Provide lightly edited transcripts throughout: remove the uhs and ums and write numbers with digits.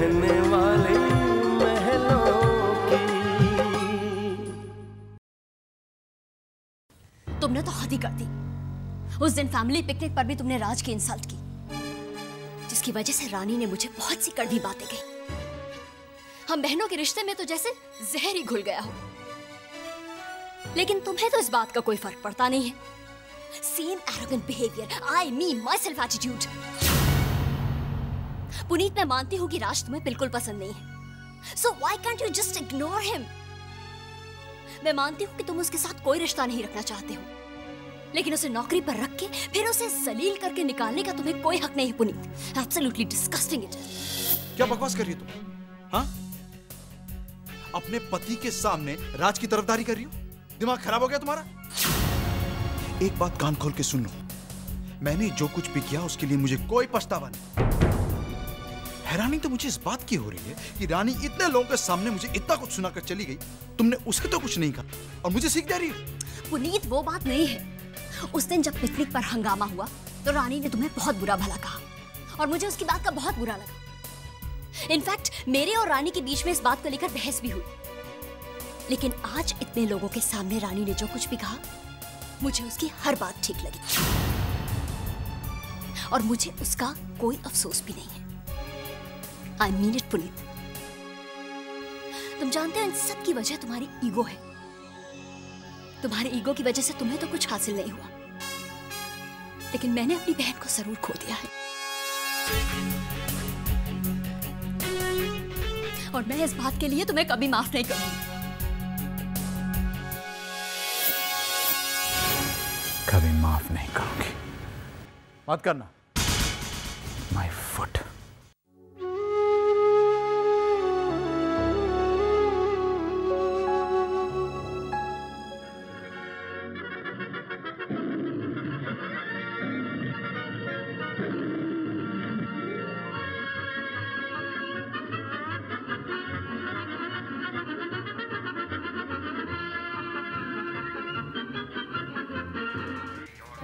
रहने वाले महलों की। तुमने तो हद ही कर दी। उस दिन फैमिली पिकनिक पर भी तुमने राज की इंसल्ट की, जिसकी वजह से रानी ने मुझे बहुत सी कड़वी बातें कही। हम बहनों के रिश्ते में तो जैसे जहर ही घुल गया हो। लेकिन तुम्हें तो इस बात का कोई फर्क पड़ता नहीं है। Same arrogant behaviour, I me my self attitude. Puneet, मैं मानती हूँ कि राज तुम्हें बिल्कुल पसंद नहीं है, so why can't you just ignore him. मैं मानती हूँ कि तुम उसके साथ कोई रिश्ता नहीं रखना चाहते हो, लेकिन उसे नौकरी पर रख के फिर उसे जलील करके निकालने का तुम्हें कोई हक नहीं है Puneet. Absolutely disgusting it is. क्या बकवास कर रही हो तुम? हाँ, अपने पति के सामने राज की तरफदारी कर रही हो? दिमाग खराब हो गया तुम्हारा? एक बात कान खोल के सुन लो, मैंने जो कुछ भी किया उसके लिए मुझे कोई पछतावा नहीं। हैरानी तो मुझे इस बात की हो रही है कि रानी इतने लोगों के सामने मुझे इतना कुछ सुनाकर चली गई, तुमने उसे तो कुछ नहीं कहा और मुझे सीख दे रही हो। पुनीत, वो बात नहीं है। उस दिन जब पिकनिक पर हंगामा हुआ तो रानी ने तुम्हें बहुत बुरा भला कहा और मुझे उसकी बात का बहुत बुरा लगा। इनफैक्ट मेरे और रानी के बीच में इस बात को लेकर बहस भी हुई। लेकिन आज इतने लोगों के सामने रानी ने जो कुछ भी कहा, मुझे उसकी हर बात ठीक लगी और मुझे उसका कोई अफसोस भी नहीं है। I mean it, Puneet. तुम जानते हो इन सब की वजह तुम्हारी ईगो है। तुम्हारे ईगो की वजह से तुम्हें तो कुछ हासिल नहीं हुआ, लेकिन मैंने अपनी बहन को जरूर खो दिया है। और मैं इस बात के लिए तुम्हें कभी माफ नहीं करूंगी। कभी माफ नहीं करूंगी। मत करना। My foot.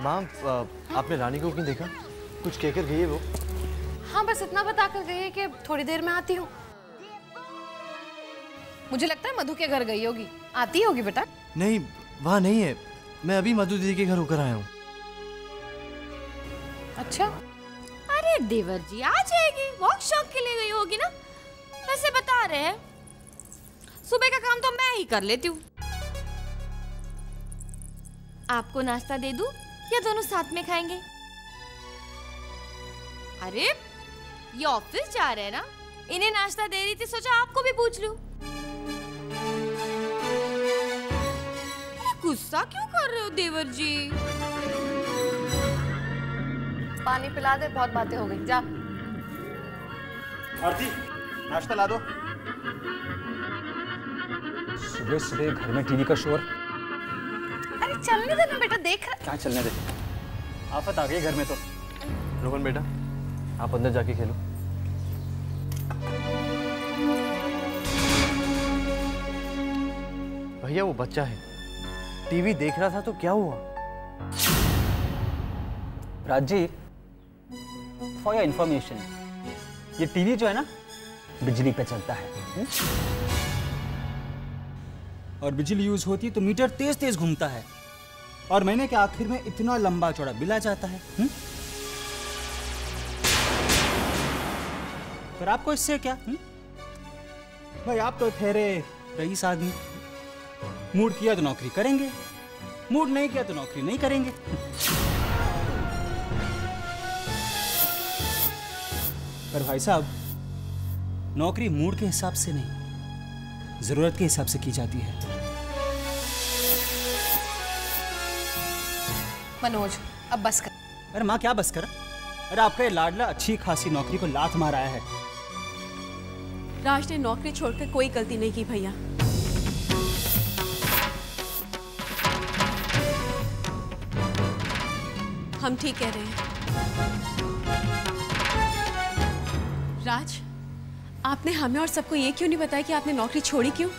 माम, आपने रानी को क्यों देखा? कुछ कहकर गई है वो? हाँ, बस इतना बता कर गई है कि थोड़ी देर में आती हूँ। मुझे लगता है मधु के घर गई होगी। आती होगी बेटा। नहीं, वहाँ नहीं है। मैं अभी मधु दीदी के घर होकर आया हूँ। अच्छा। अरे देवर जी, आ जाएगी। वॉक शॉक के लिए गई होगी ना। वैसे बता रहे हैं, सुबह का काम तो मैं ही कर लेती हूँ। आपको नाश्ता दे दूं या दोनों साथ में खाएंगे? अरे ये ऑफिस जा रहे हैं ना, इन्हें नाश्ता दे रही थी, सोचा आपको भी पूछ लूं। गुस्सा क्यों कर रहे हो देवर जी? पानी पिला दे, बहुत बातें हो गई। जा। आरती, नाश्ता ला दो। सुबह सुबह घर में टीवी का शोर। अरे चलने दे ना बेटा, देख रहा। क्या चलने दे? आफत आ गई घर में तो। रोहन बेटा, आप अंदर जाके खेलो। भैया, वो बच्चा है, टीवी देख रहा था तो क्या हुआ? राजी, फॉर योर इंफॉर्मेशन, ये टीवी जो है ना, बिजली पे चलता है। और बिजली यूज होती तो मीटर तेज तेज घूमता है और महीने के आखिर में इतना लंबा चौड़ा बिल आ जाता है। पर आपको इससे क्या? भाई, आप तो ठहरे रईस आदमी। मूड किया तो नौकरी करेंगे, मूड नहीं किया तो नौकरी नहीं करेंगे। पर भाई साहब, नौकरी मूड के हिसाब से नहीं, जरूरत के हिसाब से की जाती है। मनोज, अब बस कर। अरे माँ, क्या बस कर? अरे आपका ये लाडला अच्छी खासी नौकरी को लात मार आया है। राज ने नौकरी छोड़कर कोई गलती नहीं की भैया। हम ठीक कह रहे हैं। राज, आपने हमें और सबको ये क्यों नहीं बताया कि आपने नौकरी छोड़ी क्यों?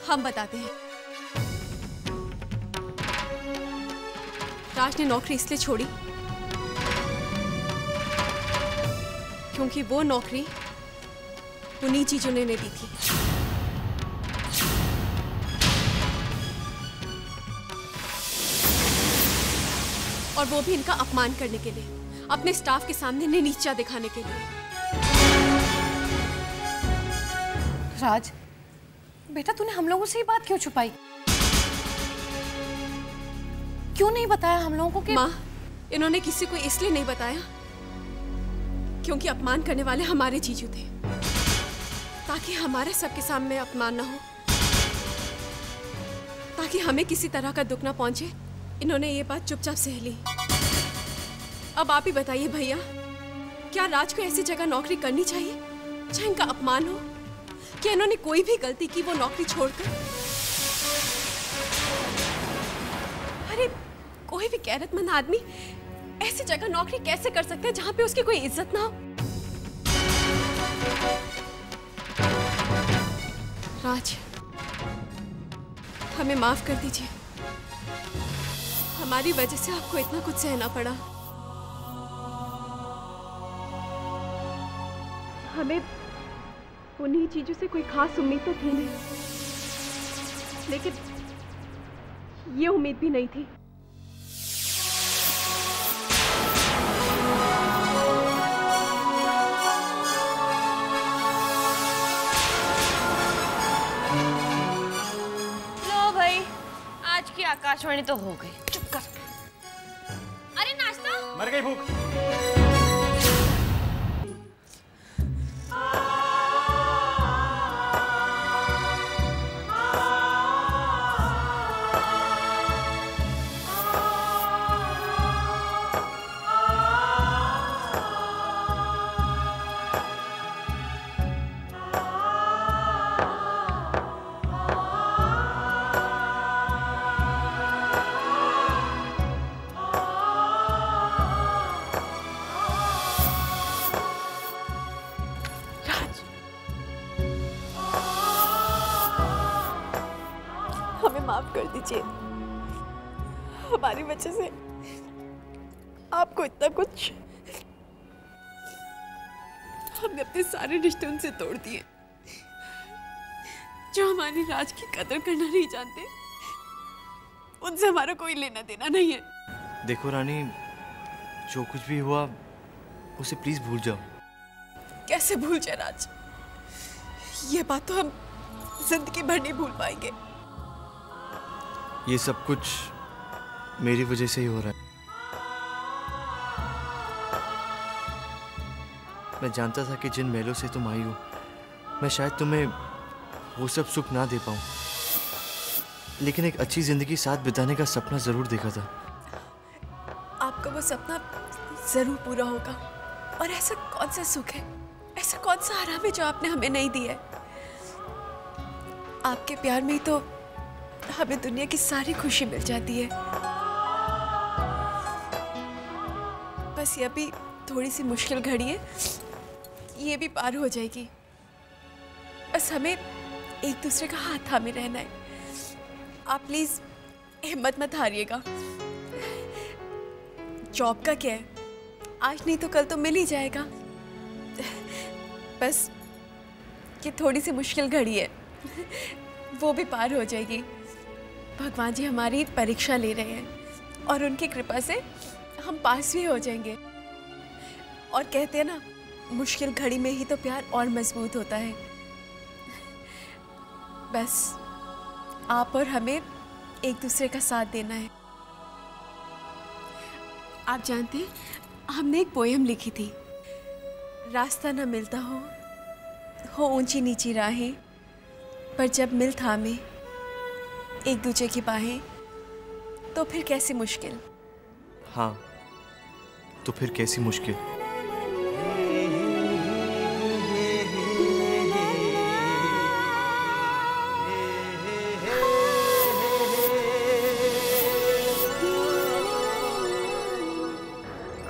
हम बताते हैं। राज ने नौकरी इसलिए छोड़ी क्योंकि वो नौकरी उन्हीं चीजों ने दी थी। और वो भी इनका अपमान करने के लिए, अपने स्टाफ के सामने इन्हें नीचा दिखाने के लिए। राज, बेटा तूने हम लोगों से ये बात क्यों छुपाई? क्यों नहीं बताया हम लोगों को कि... माँ, इन्होंने किसी को इसलिए नहीं बताया क्योंकि अपमान करने वाले हमारे जीजू थे, ताकि हमारे सबके सामने अपमान ना हो, ताकि हमें किसी तरह का दुख ना पहुंचे। इन्होंने ये बात चुपचाप सह ली। अब आप ही बताइए भैया, क्या राज को ऐसी जगह नौकरी करनी चाहिए जहां इनका अपमान हो? क्या इन्होंने कोई भी गलती की वो नौकरी छोड़कर? अरे कोई भी गैरतमंद आदमी ऐसी जगह नौकरी कैसे कर सकता है जहां पे उसकी कोई इज्जत ना हो? राज, हमें माफ कर दीजिए, हमारी वजह से आपको इतना कुछ सहना पड़ा। हमें उन्हीं चीजों से कोई खास उम्मीद तो थी नहीं, लेकिन ये उम्मीद भी नहीं थी। लो भाई, आज की आकाशवाणी तो हो गई। चुप कर। अरे नाश्ता मर गई भूख। हमें माफ कर दीजिए, हमारी वजह से आपको इतना कुछ, हमने अपने सारे रिश्ते उनसे तोड़ दिए जो हमारी राज की कदर करना नहीं जानते। उनसे हमारा कोई लेना देना नहीं है। देखो रानी, जो कुछ भी हुआ उसे प्लीज भूल जाओ। कैसे भूल जाए राज? ये बात तो हम जिंदगी भर नहीं भूल पाएंगे। ये सब कुछ मेरी वजह से ही हो रहा है। मैं जानता था कि जिन महलों से तुम आई हो, मैं शायद तुम्हें वो सब सुख ना दे पाऊं, लेकिन एक अच्छी जिंदगी साथ बिताने का सपना जरूर देखा था। आपका वो सपना जरूर पूरा होगा। और ऐसा कौन सा सुख है, ऐसा कौन सा आराम है जो आपने हमें नहीं दिया है? आपके प्यार में ही तो हमें दुनिया की सारी खुशी मिल जाती है। बस ये अभी थोड़ी सी मुश्किल घड़ी है, ये भी पार हो जाएगी। बस हमें एक दूसरे का हाथ थामे रहना है। आप प्लीज हिम्मत मत हारिएगा। जॉब का क्या है, आज नहीं तो कल तो मिल ही जाएगा। बस ये थोड़ी सी मुश्किल घड़ी है, वो भी पार हो जाएगी। भगवान जी हमारी परीक्षा ले रहे हैं और उनकी कृपा से हम पास भी हो जाएंगे। और कहते हैं ना, मुश्किल घड़ी में ही तो प्यार और मजबूत होता है। बस आप और हमें एक दूसरे का साथ देना है। आप जानते हैं, हमने एक पोएम लिखी थी, रास्ता न मिलता हो ऊंची नीची राहें, पर जब मिल थामे एक दूसरे की बाहें, तो फिर कैसी मुश्किल। हाँ, तो फिर कैसी मुश्किल।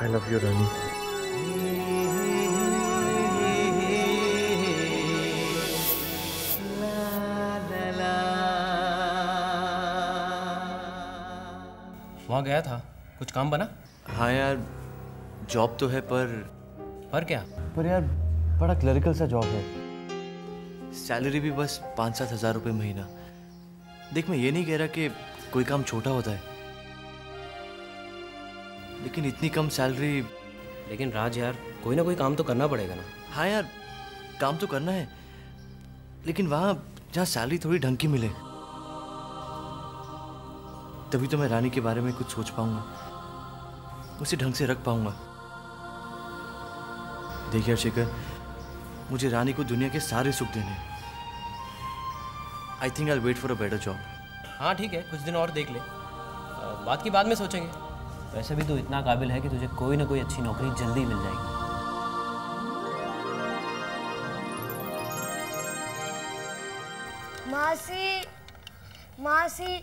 I love you, Rani. वहाँ गया था, कुछ काम बना? हाँ यार, जॉब तो है पर क्या? पर यार बड़ा क्लरिकल सा जॉब है। सैलरी भी बस 5-7 हज़ार रुपये महीना। देख, मैं ये नहीं कह रहा कि कोई काम छोटा होता है, लेकिन इतनी कम सैलरी। लेकिन राज यार, कोई ना कोई काम तो करना पड़ेगा ना। हाँ यार, काम तो करना है, लेकिन वहाँ जहाँ सैलरी थोड़ी ढंग की मिले, तभी तो मैं रानी के बारे में कुछ सोच पाऊंगा, उसे ढंग से रख पाऊंगा। देखिए शिखर, मुझे रानी को दुनिया के सारे सुख देने। I think I wait for a better job. हाँ ठीक है, कुछ दिन और देख ले, बात की बाद में सोचेंगे। वैसे भी तू इतना काबिल है कि तुझे कोई ना कोई अच्छी नौकरी जल्दी मिल जाएगी। मासी, मासी।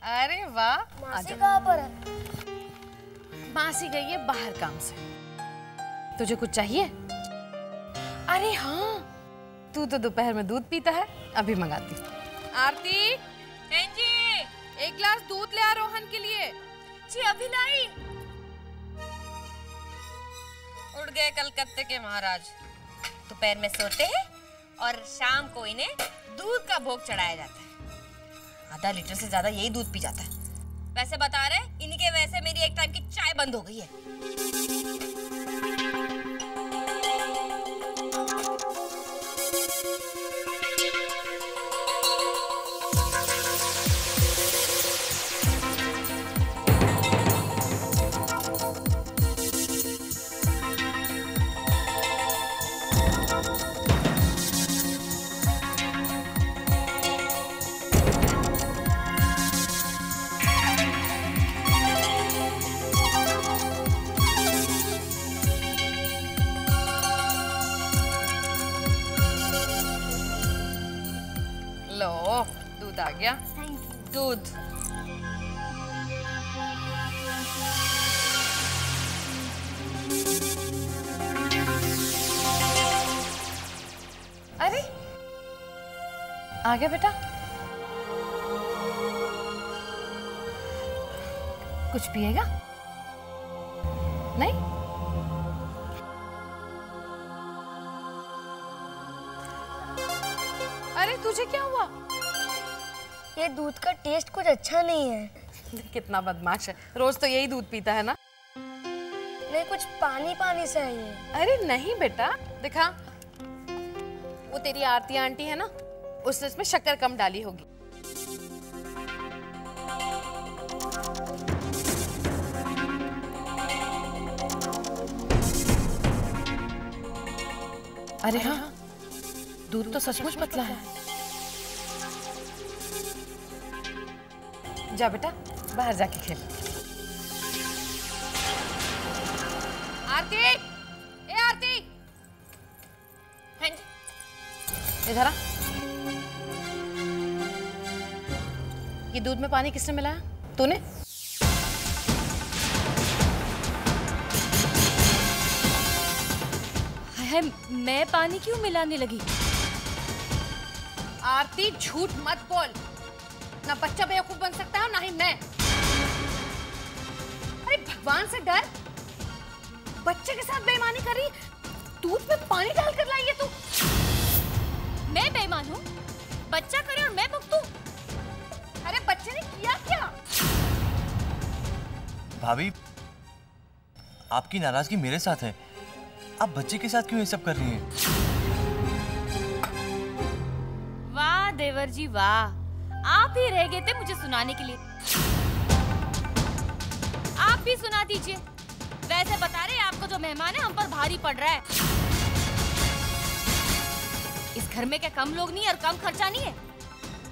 अरे वाह, मासी कहाँ पर है? मासी गई है बाहर काम से। तुझे कुछ चाहिए? अरे हाँ, तू तो दोपहर में दूध पीता है, अभी मंगाती हूँ। आरती, जी, एक गिलास दूध ले आ रोहन के लिए। जी अभी लाई। उड़ गए कलकत्ते के महाराज। दोपहर में सोते हैं और शाम को इन्हें दूध का भोग चढ़ाया जाता है। आधा लीटर से ज्यादा यही दूध पी जाता है। वैसे बता रहे, इनके वैसे मेरी एक टाइम की चाय बंद हो गई है। दूध आ गया। दूध। अरे आ गया बेटा। कुछ पिएगा? नहीं? अरे तुझे क्या हुआ? ये दूध का टेस्ट कुछ अच्छा नहीं है। कितना बदमाश है, रोज तो यही दूध पीता है ना। नहीं, कुछ पानी पानी सा है ये। अरे नहीं बेटा, देखा वो तेरी आरती आंटी है ना, उसने इसमें शक्कर कम डाली होगी। अरे हाँ, दूध तो सचमुच पतला है। जा बेटा, बाहर जाके खेल। आरती, ए आरती, इधर आ। ये दूध में पानी किसने मिलाया? तूने? हाय, मैं पानी क्यों मिलाने लगी? आरती झूठ मत बोल, ना बच्चा बेवकूफ बन सकता है ना ही मैं। अरे भगवान से डर, बच्चे के साथ बेईमानी कर रही, दूध में पानी डालकर लाई है तू। मैं बेईमान हूँ? बच्चा करे और मैं भुगतूं? अरे बच्चे ने किया क्या? भाभी, आपकी नाराजगी मेरे साथ है, आप बच्चे के साथ क्यों ये सब कर रही हैं? वाह देवर जी वाह, आप ही रह गए थे मुझे सुनाने के लिए। आप भी सुना दीजिए। वैसे बता रहे, आपको जो मेहमान है हम पर भारी पड़ रहा है। इस घर में क्या कम लोग नहीं और कम खर्चा नहीं है?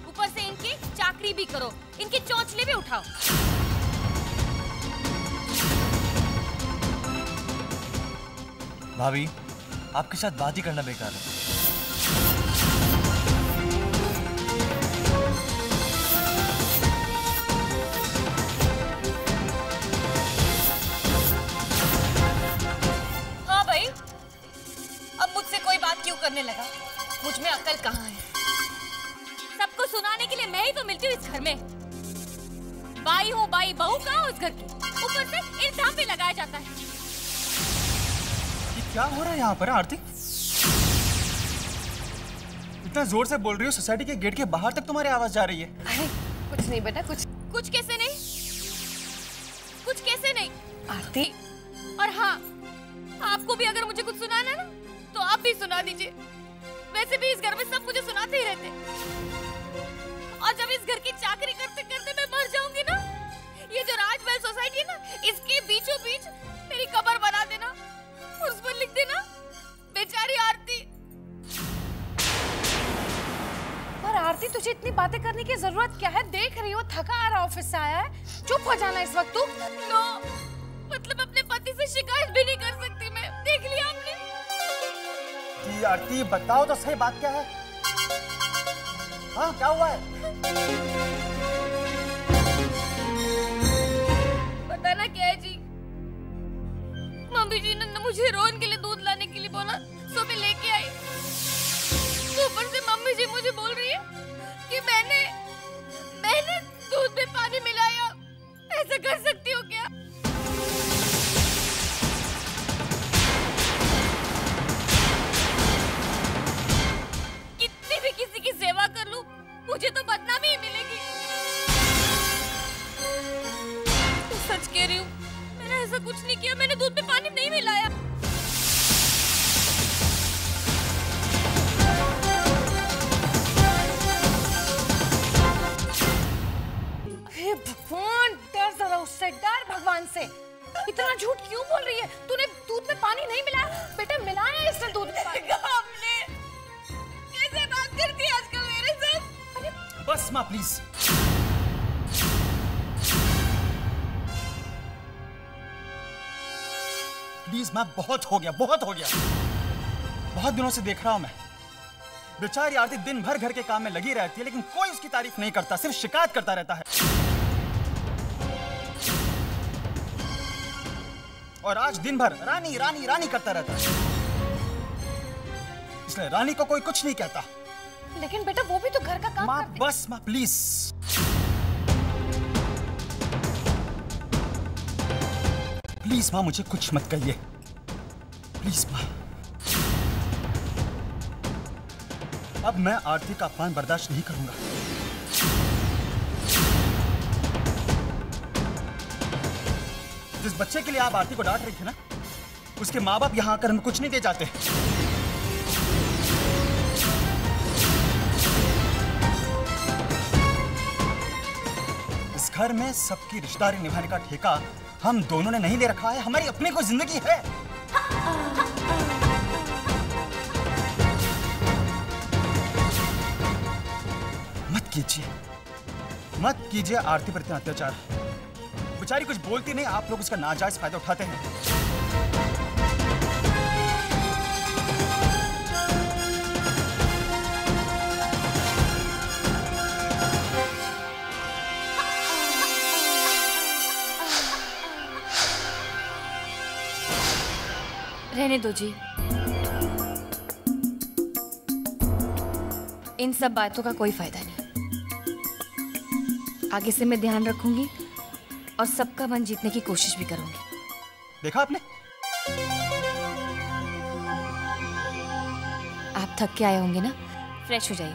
ऊपर से इनकी चाकरी भी करो, इनकी चौंचली भी उठाओ। भाभी, आपके साथ बात ही करना बेकार है। हाँ भाई, अब मुझसे कोई बात क्यों करने लगा? मुझ में अक्ल कहाँ है? सबको सुनाने के लिए मैं ही तो मिलती हूँ इस घर में। बाई हूँ बाई, बहू कहाँ हो इस घर की? ऊपर से इल्जाम भी लगाया जाता है। क्या हो रहा है यहाँ पर आरती? इतना जोर से बोल रही हो, सोसाइटी के गेट के बाहर तक तुम्हारी आवाज जा रही है। अरे कुछ नहीं बेटा, कुछ कैसे नहीं, कुछ कैसे नहीं आरती। और हाँ, आपको भी अगर मुझे कुछ सुनाना है ना तो आप भी सुना दीजिए। वैसे भी इस घर में सब मुझे सुनाते ही रहते, और जब इस घर की चाकरी करते करते मैं मर जाऊंगी ना, ये जो राजमहल सोसाइटी है ना, इसके बीचों बीच मेरी कब्र बना देना और उस पर लिख देना बेचारी आरती। पर आरती, तुझे इतनी बातें करने की जरूरत क्या है? देख रही हो थका आ रहा, ऑफिस से आया है, चुप हो जाना इस वक्त तू। नो, मतलब अपने पति से शिकायत भी नहीं कर सकती मैं। देख लिया आपने? आरती बताओ तो सही, बात क्या है? हाँ, क्या हुआ है? पता ना क्या है जी, मम्मी जी ने मुझे रोहन के लिए दूध लाने के लिए बोला, सो मैं लेके आई। तो ऊपर से मम्मी जी मुझे बोल रही है कि मैंने दूध में पानी मिलाया। ऐसा कर सकती हो क्या? कितनी भी किसी की सेवा कर लूं, मुझे तो बदनामी ही मिलेगी। तो सच कह रही हूँ, मैंने ऐसा कुछ नहीं किया, मैंने दूध में पानी नहीं मिलाया। हे भगवान, डर जरा उससे, डर भगवान से। इतना झूठ क्यों बोल रही है? तूने दूध में पानी नहीं मिलाया? बेटा मिलाया इसने दूध में पानी। आपने कैसे बात करती है आजकल मेरे साथ? अरे बस माँ प्लीज। प्लीज माँ, बहुत हो गया, बहुत हो गया। बहुत दिनों से देख रहा हूं मैं, बेचारी आरती दिन भर घर के काम में लगी रहती है, लेकिन कोई उसकी तारीफ नहीं करता, सिर्फ शिकायत करता रहता है। और आज दिन भर रानी रानी रानी करता रहता है, इसलिए रानी को कोई कुछ नहीं कहता। लेकिन बेटा वो भी तो घर का काम माँ करती। बस माँ प्लीज, प्लीज माँ मुझे कुछ मत कहिए, प्लीज माँ। अब मैं आरती का अपमान बर्दाश्त नहीं करूंगा। जिस बच्चे के लिए आप आरती को डांट रही थी ना, उसके माँ बाप यहाँ आकर हमें कुछ नहीं दे जाते। इस घर में सबकी रिश्तेदारी निभाने का ठेका हम दोनों ने नहीं ले रखा है, हमारी अपनी कोई जिंदगी है। मत कीजिए आरती पर इतना अत्याचार। बेचारी कुछ बोलती नहीं, आप लोग उसका नाजायज फायदा उठाते हैं। रहने दो जी, इन सब बातों का कोई फायदा नहीं। आगे से मैं ध्यान रखूंगी और सबका मन जीतने की कोशिश भी करूंगी। देखा आपने? आप थक के आए होंगे ना, फ्रेश हो जाइए,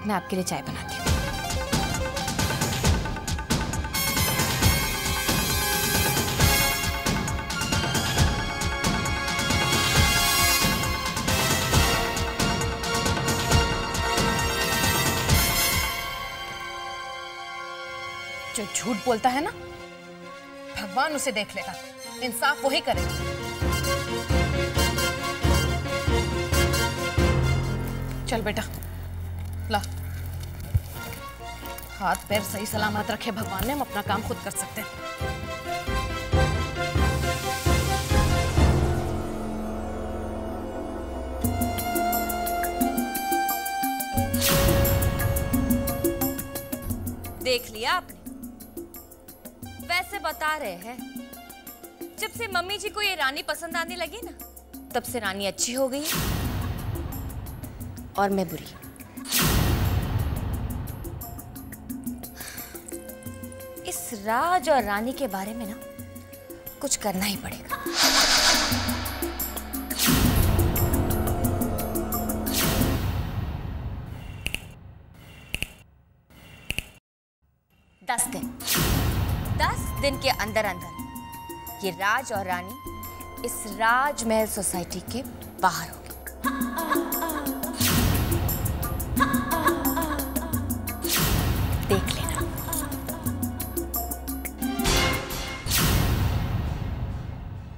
मैं आपके लिए चाय बनाती हूँ। जो झूठ बोलता है ना, भगवान उसे देख लेगा, इंसाफ वही करेगा। चल बेटा, ला, हाथ पैर सही सलामत रखे भगवान ने, हम अपना काम खुद कर सकते हैं। देख लिया आपने? वैसे बता रहे हैं, जब से मम्मी जी को ये रानी पसंद आने लगी ना, तब से रानी अच्छी हो गई और मैं बुरी। इस राज और रानी के बारे में ना कुछ करना ही पड़ेगा। 10 दिन। 10 दिन के अंदर अंदर ये राज और रानी इस राजमहल सोसाइटी के बाहर होगी।